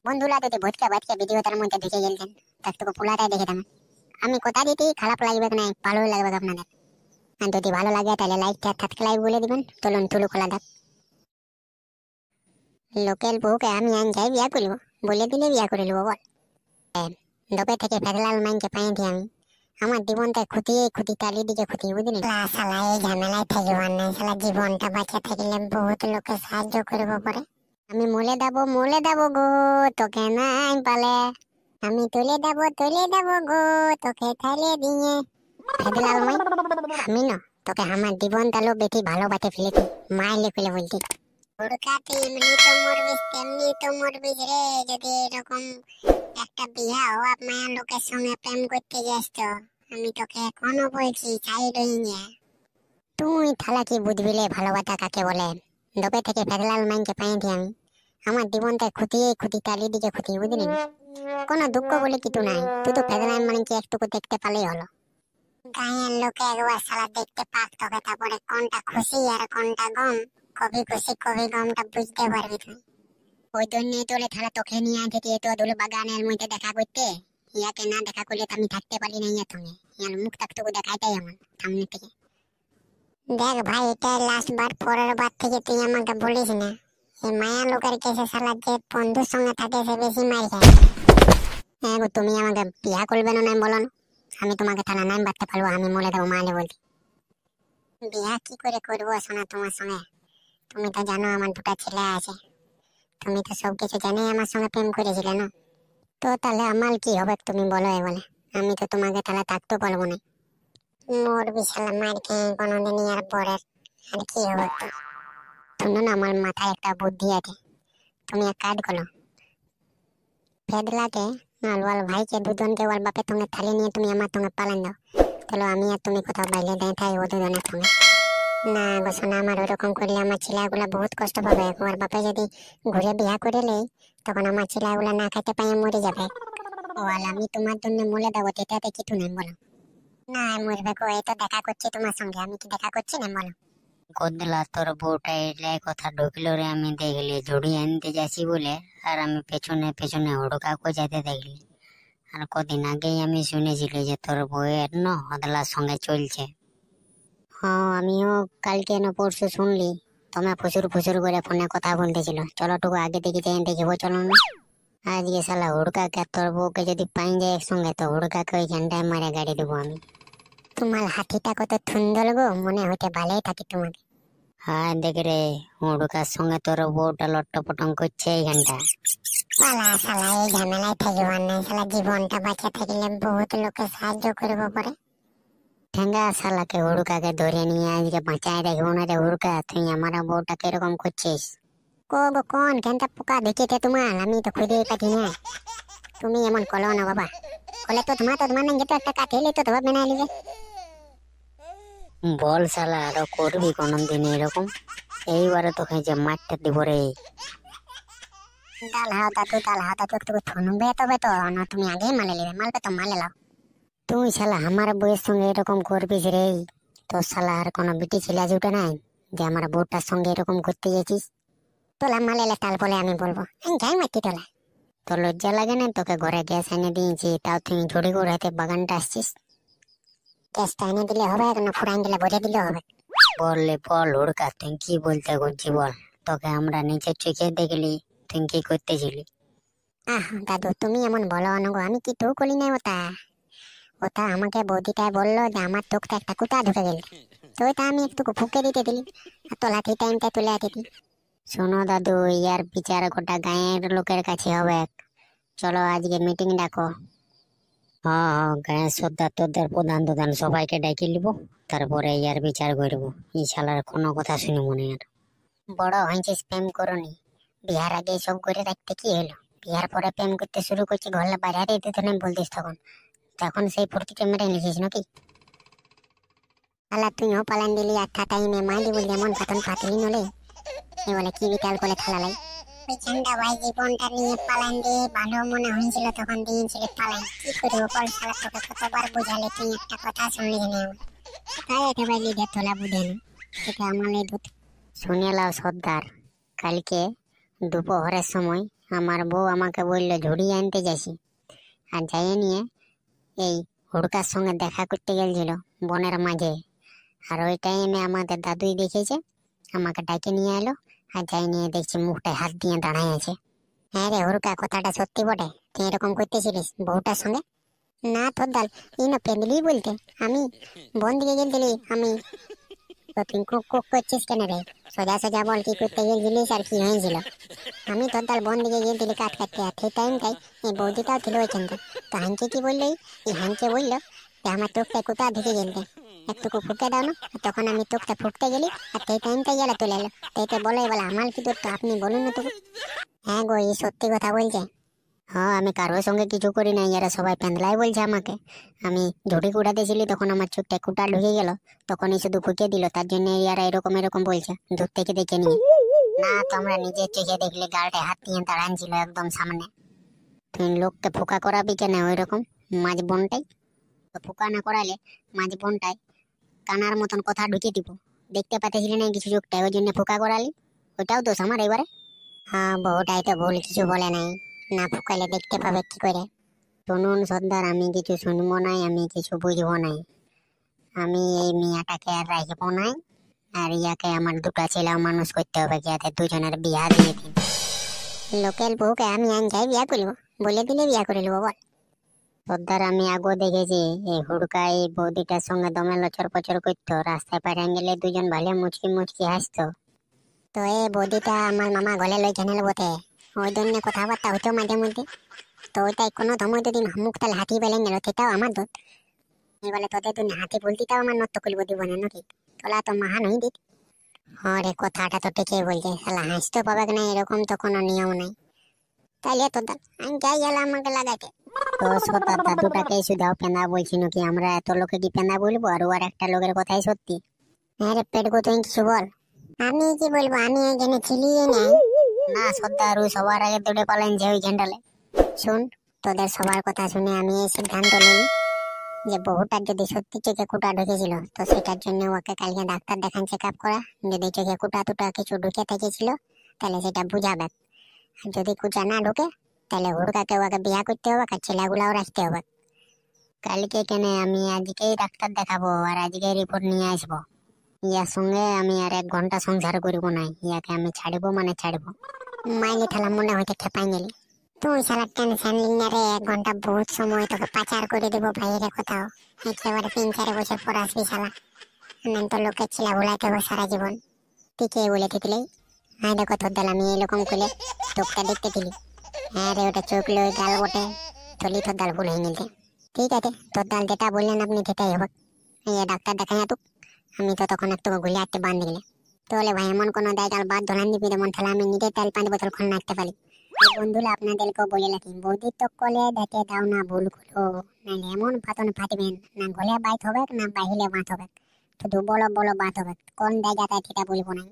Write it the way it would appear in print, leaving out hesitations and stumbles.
বন্ধুরা যদি ভটকা ভটকা ভিডিওটার মধ্যে ঢুকে গেলছেন তার পুরাটাই দেখে দেবেন। আমি কথা দিতে খারাপ লাগবে না, ভালো লাগবে আপনাদের। আর যদি ভালো লাগে তাহলে লাইকটা সাবস্ক্রাইব বলে দিবেন। চলুন তুলু খোলা যাক। লোকেল বউকে আমি আইন যাই বিয়া করবো বলে দিলে বিয়া করে নেবো বল। দবে থেকে ফেদলাল মাইনকে পাইছি আমি। আমার জীবনটা খুঁটিয়ে খুঁটি চারিদিকে খুঁটি বুঝলি। শালা এই ঝামেলায় থাকিবার নাই, শালা জীবনটা বাঁচা থাকলে বহুত লোকে সাহায্য করবো পরে। আমি মলে দেবো গো তোকে নাই পালে, আমি তুলে দেবো গো তোকে থাইলে দিয়ে। ফেদলাল মাই আমি না তোকে আমার জীবনটা লো বেশি ভালোবাসে ফেলেছি, মাইলে ফেলে বলছি। হুড়কাতে এমনি তো মরবিস তেমনি তো মরবিস রে, যদি এরকম একটা বিয়া হওয়া মায়া লোকের সঙ্গে প্রেম করতে যাস তো। আমি তোকে এখনো বলছি সাইড হয়ে নে। তুই থালা কি বুঝবিলে ভালোবাসা কাকে বলে। দবে থেকে ফেদলাল মাইনকে পাইছি আমি। আমার জীবনটা খুঁটিয়ে খুঁটি চারিদিকে খুঁটি বুঝলি। কোনো দুঃখ বলে কিছু নাই, তুই তো ফেদলাল মাইনকে একটুকু দেখতে পালেই হলো। গায়ের লোকে একবার শালা দেখতে পাক তোকে, তারপরে কোনটা খুশি আর কোনটা গম, কবি খুশি কবি গমটা বুঝতে পারবি তুই। ওই জন্যই তোলে থালা তোকে নিয়ে আসে তো দুলু বাগানের মধ্যে দেখা করতে। ইয়াকে না দেখা করলে তো আমি থাকতে পারি না ইয়ার সঙ্গে। ইয়ার মুখ টাকটুকু দেখাইটাই আমার সামনে থেকে। দেখ ভাই, এটা লাস্ট বার, পরের বার থেকে তুই আমাকে বলিস না। এই মায়া লোকের কেসে শালা যে বন্ধুর সঙ্গে থাকে সে বেশি মার খায়। হ্যাঁ গো, তুমি আমাকে বিয়া করবে না নাই বলো না? আমি তোমাকে থালা নাম বাড়তে পারবো, আমি মলে দেবো মালে বলি। বিয়া কি করে করবো শোনা তোমার সঙ্গে? তুমি তো জানো আমার দুটা ছেলে আছে। তুমি তো সবকিছু জানে আমার সঙ্গে প্রেম করেছিলে না? তো তাহলে আমার কি হবে তুমি বলো বলে। আমি তো তোমাকে তাহলে থাকতে পারবো না। মোর বিশাল মার খেয়ে কোনোদিনই আর পরের আর কি হবে তো। শুনো না, আমার মাথায় একটা বুদ্ধি আছে। তুমি এক কাজ করো, ফেদলাকে নালওয়াল ভাইকে দুজনকে ওর বাপের সঙ্গে থালি নিয়ে তুমি আমার সঙ্গে পালান দাও। চলো আমি আর তুমি কোথাও বাইরে দাঁড়িয়ে থাকি ও দুজনের সঙ্গে। না গো শোনা, আমার ওরকম করলে আমার ছেলেগুলা বহুত কষ্ট পাবে। ওর বাপে যদি ঘুরে বিয়া করে নেই তখন আমার ছেলেগুলা না খাইতে পাইয়ে মরে যাবে। ওয়াল আমি তোমার জন্য মলে দেবো, এটাতে কিছু নেই বলো। না মরবে গো, এই তো দেখা করছি তোমার সঙ্গে, আমি কি দেখা করছি না বলো। কদলা তোর বউটা এলাই কথা ঢুকলো রে, আমি দেখলি ঝুড়ি আনতে যাচ্ছি বলে, আর আমি পেছনে পেছনে হুড়কাকে যেতে দেখলি। আর কদিন আগেই আমি শুনেছিলি যে তোর বউয়ের হদলার সঙ্গে চলছে। হ্যাঁ আমিও কালকে না পরশু শুনলি তোমার ফুসুর ফুসুর করে ফোনে কথা বলতেছিল। চলো টুকু আগে থেকে যাই দেখিবো, চলো না। আজকে শালা হুড়কাকে তোর বউকে যদি পাই যায় একসঙ্গে তো হুড়কাকে ওইখানটায় মারে গাড়ি দেবো আমি। তোমার হাতিটা কত সুন্দর গো, মনে হতে ভালোই থাকি তোমাকে। হ্যাঁ দেখ রে, হুড়কার সঙ্গে তোর বউটা লট্টপটং করছে এইখানটা। শালা শালা এই ঝামেলায় থাকিবার নাই, শালা জীবনটা বাঁচা থাকলে বহুত লোকে সাহায্য করবো পরে। ঠেঙ্গা শালাকে হুড়কাকে ধরে নিয়ে আজকে বাঁচায় দেখবো না রে। হুড়কা তুই আমার বউটাকে এরকম করছিস? কোন কেনটা পোকা দেখেছে তোমার, আমি তো খুঁজে পাচ্ছি না। তুমি এমন করো না বাবা, বলে তো তোমার না যেত একটা কাঠেলে তো তোমার বেনা নিবে। বল শালা, আরো করবি কোনদিন এরকম? এইবারে তোকে যে মারটা দিব রে। ডাল হাও দাদু একটু শুনবে তবে তো না, তুমি আগেই মালে নেবে, মালবে তো মালে লাও। তুই শালা আমার বউয়ের সঙ্গে এরকম করবিস রে? তোর শালা আর কোনো বিটি ছেলে আছে উঠে নাই যে আমার বউটার সঙ্গে এরকম করতে গেছিস? তোলা মালেলে তাল বলে আমি বলবো আমি যাই মাটি তোলা। তোর লজ্জা লাগে না? তোকে ঘরে গ্যাস এনে দিয়েছি, তাও তুই ঝুড়ি করে হাতে বাগানটা আসছিস। গ্যাসটা এনে দিলে হবে না ফুরাইন দিলে বোঝে দিলে হবে? বললে বল হুড়কা, তুই কি বলতে করছি বল। তোকে আমরা নিচের চোখে দেখলি, তুই কি করতেছিলি? দাদু তুমি এমন বলো না গো, আমি কি তো করি না ওটা। ওটা আমাকে বৌদিটাই বললো যে আমার চোখটা একটা কুটা ঢুকে গেল, তো ওইটা আমি একটু ফুকে দিতে দিলি আর তোলাতে টাইমটা তুলে আতে দিই। শোনো দাদু, ইয়ার বিচার গোটা গাঁয়ের লোকের কাছে হবে। চলো আজকে মিটিং ডাকো। হ্যাঁ হ্যাঁ, গাঁয়ের সর্দার তোদের প্রধান সবাইকে ডেকে নিব, তারপরে ইয়ার বিচার করবো। এই শালার কোনো কথা শুনি মনে আর। বড় হয়েছিস প্রেম করনি, বিহার আগে সব করে রাখতে কি হলো? বিহার পরে প্রেম করতে শুরু করছি, ঘরে বাইরে দিতে নেই বলতিস তখন, তখন সেই ফুর্তিতে মেরে নিছিস নাকি? আলা তুইও পালান দিলি একটা টাইমে মালি বলি এমন পাতন পাতলি নলে এ বলে কি বিকাল করে থালালাই। ওই ঠান্ডা ভাই জীবনটা নিয়ে পালান দিয়ে ভালো মনে হয়েছিল তখন দিয়েছিল পালান, কি করবো বল শালা, তোকে কতবার বুঝালে তুই একটা কথা শুনলি না। তাই একেবারে লিডে তোলা বুঝে না, সেটা আমলে দুধ। শুনে লাও সর্দার, কালকে দুপুরের সময় আমার বউ আমাকে বললো ঝুড়ি আনতে যাইছি, আর যাইয়ে নিয়ে এই হুড়কার সঙ্গে দেখা করতে গেছিল বনের মাঝে। আর ওই টাইমে আমাদের দাদুই দেখেছে, আমাকে ডাকে নিয়ে এলো। আর যাই নিয়ে দেখছি মুখটায় হাত দিয়ে দাঁড়ায় আছে। হ্যাঁ রে হুড়কা, কথাটা সত্যি বটে, তুই এরকম করতেছিলিস বউটার সঙ্গে? না তোর দাল, এই না পেন্দিলি বলতে আমি বন দিকে গেলছিলি আমি। তো তুই কুক কুক করছিস কেন রে? সোজা সোজা বল, কি করতে গেছিলিস আর কি হয়েছিল? আমি তোর দাল বন দিকে গেলছিলি কাঠ কাটতে, আর সেই টাইমটাই এই বৌদিটাও ছিল ওইখানটা। তো হাঁকে কি বললো, এই হাঁকে বললো যে আমার তোকটা কোথা ঢুকে গেলতে, একটুকু ফুটে দাও না। আর তখন আমি তোকটা ফুটতে গেলি, আর সেই টাইমটাই এরা তুলে এলো। তো বলে বলে আমার কি দোষ, তো আপনি বলুন না তবু। হ্যাঁ গো, এই সত্যি কথা বলছে। হ্যাঁ, আমি কারোর সঙ্গে কিছু করি নাই, এরা সবাই পেন্দলাই বলছে আমাকে। আমি ঝুড়ি কুড়াতেছিলি তখন আমার চোখটা কুটা ঢুকে গেল, তখনই শুধু ফুঁকে দিল, তার জন্য এরা এরকম এরকম বলছে দূর থেকে দেখে নিয়ে। না, তোমরা নিজের চোখে দেখলে গালটা হাত দিয়ে দাঁড়ান একদম সামনে। তুই লোককে ফোকা করাবি কেন ওই রকম মাঝ বনটাই? তো ফোকা না করালে মাঝ বনটাই কানার মতন কথা ঢুকে দিব। দেখতে পাচ্ছিলি না কিছু চোখটা, ওই জন্য ফোকা করালি। ওইটাও দোষ আমার এবারে। হ্যাঁ, বউটাই তো ভুল, কিছু বলে নাই। না ফুকাইলে দেখতে পাবে কি করে? শুনুন সর্দার, আমি কিছু শুনবো নাই, আমি কিছু বুঝবো নাই। আমি এই মিয়াটাকে আর রাখবো নাই। আর ইয়াকে আমার দুটা ছেলেও মানুষ করতে হবে, যাতে দুজনের বিয়া দিয়ে দিন। লোকের বউকে আমি আন যাই বিয়া করব, বলে দিলে বিয়া করে নেবো বল। সর্দার, আমি আগো দেখেছি এই হুড়কা এই বৌদিটার সঙ্গে দমে লচর পচর করতো, রাস্তায় পাঠিয়ে গেলে দুজন ভালো মুচকি মুচকি হাসতো। তো এই বৌদিটা আমার মামা গলে লই চ্যানেল বটে, ওই জন্য কথাবার্তা হতো মাঝে মধ্যে। তো ওইটাই কোনো সময় যদি মুখ তাহলে হাতি বেলে গেল, সেটাও আমার দোষ। বলে তোদের তুই হাতি বলতিটাও আমার নত করব দিব না নাকি? তোলা তো মহান হই দিত। হ্যাঁ রে, কথাটা তো ঠিকই বলছে, শালা হাসতে পাবে না এরকম তো কোনো নিয়ম নাই। তাইলে তো আমি যাই গেলাম আমাকে লাগাইতে। তো সর্দার দাদুটাকে শুধাও পেন্দা বলছি নাকি? আমরা এত লোকে কি পেন্দা বলবো? আর ওর একটা লোকের কথাই সত্যি। হ্যাঁ রে পেটগো, তুই কিছু বল। আমি কি বলবো, আমি এখানে ছিলি নাই। না সর্দার, ও সবার আগে দৌড়ে পালেন যে ওই ঘ্যান্ডালে। শুন, তোদের সবার কথা শুনে আমি এই সিদ্ধান্ত নিই যে বহুটার যদি সত্যি চোখে কুটা ঢুকেছিল, তো সেটার জন্য ওকে কালকে ডাক্তার দেখান, চেক আপ করা। যদি চোখে কুটা টুটা কিছু ঢুকে থেকেছিল তাহলে সেটা বুঝাবে। আর যদি কুচা না ঢুকে তাহলে হুড়কাকে ওকে বিয়া করতে হবে, আর ছেলেগুলাও রাখতে হবে। কালকে কেন, আমি আজকেই ডাক্তার দেখাবো আর আজকে রিপোর্ট নিয়ে আসবো। ইয়ার সঙ্গে আমি আর 1 ঘন্টা সংসার করবো না, ইয়াকে আমি ছাড়বো মানে ছাড়বো। মাইলি থালা মনে হইতে খেপাই গেলি তুই, শালা টেনশন লিনা রে। 1 ঘন্টা বহুত সময়, তোকে পাচার করে দেবো বাইরে কোথাও। একেবারে 3-4 বছর পর আসবি শালা, আমি তো লোকের ছেলে ভুলাইতে হবে সারা জীবন। তুই কে বলে দিলি? হ্যাঁ দেখো তোর দাল, আমি এরকম করে তোকে দেখতে দিলি। হ্যাঁ রে, ওটা চোখ লই গাল বটে, থলি তোর দাল ভুল হয়ে গেছে। ঠিক আছে, তোর দাল যেটা বললেন আপনি সেটাই হবে। এই ডাক্তার দেখাই তুক, আমি তো তখন একটু ঘুরে আসতে বান দিলে। তাহলে ভাই এমন কোনো জায়গার বাদ ধরান দিবি যেমন খেলা আমি নিজে তেল 5 বোতল খুলে রাখতে পারি। বন্ধুরা আপনাদেরকেও বলে রাখি, বৌদির তো কলে দেখে দাও না ভুল করো, নাহলে এমন ফাতন ফাটবেন, না গলে বাইত হবে না বাহিলে বাঁধ হবে, শুধু বলো বলো বাঁধ হবে। কোন জায়গাটা সেটা বলবো না।